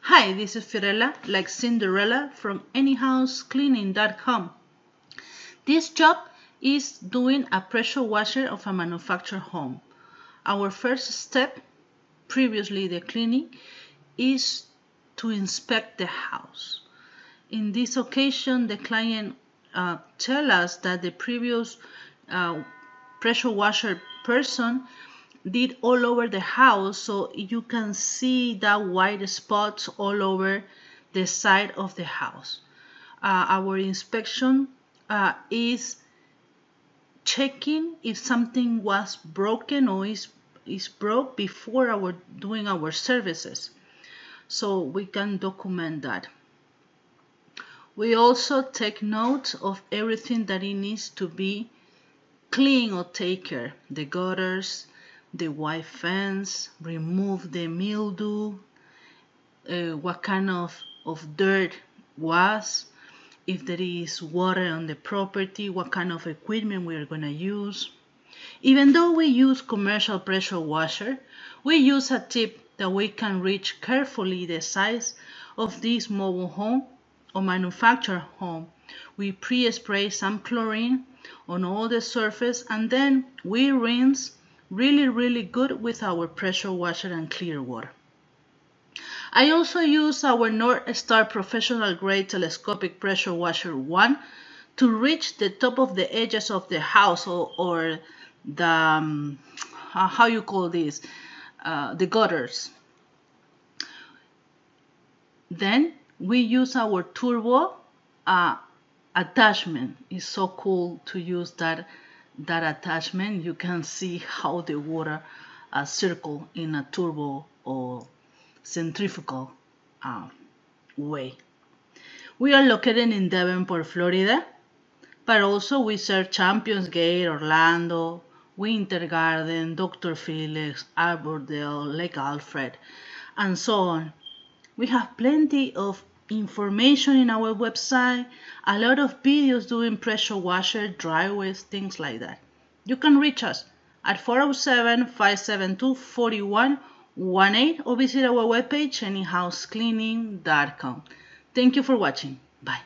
Hi, this is Fiorella, like Cinderella from anyhousecleaning.com. This job is doing a pressure washer of a manufactured home. Our first step, previously the cleaning, is to inspect the house. In this occasion, the client tell us that the previous pressure washer person did all over the house, so you can see that white spots all over the side of the house. Our inspection is checking if something was broken or is broke before doing our services, so we can document that. We also take note of everything that it needs to be clean or take care. The gutters, the white fence, remove the mildew, what kind of dirt was, if there is water on the property, what kind of equipment we are going to use. Even though we use commercial pressure washer, we use a tip that we can reach carefully the size of this mobile home or manufactured home. We pre-spray some chlorine on all the surface, and then we rinse really good with our pressure washer and clear water. I also use our NorthStar professional grade telescopic pressure washer 1 to reach the top of the edges of the house, or the how you call this, the gutters. Then we use our turbo attachment. It's so cool to use that attachment. You can see how the water circle in a turbo or centrifugal way. We are located in Davenport, Florida, but also we serve Champions Gate, Orlando, Winter Garden, Dr. Phillips, Auburndale, Lake Alfred, and so on. We have plenty of information in our website, a lot of videos doing pressure washer, driveways, things like that. You can reach us at 407-572-4118 or visit our webpage anyhousecleaning.com. Thank you for watching. Bye.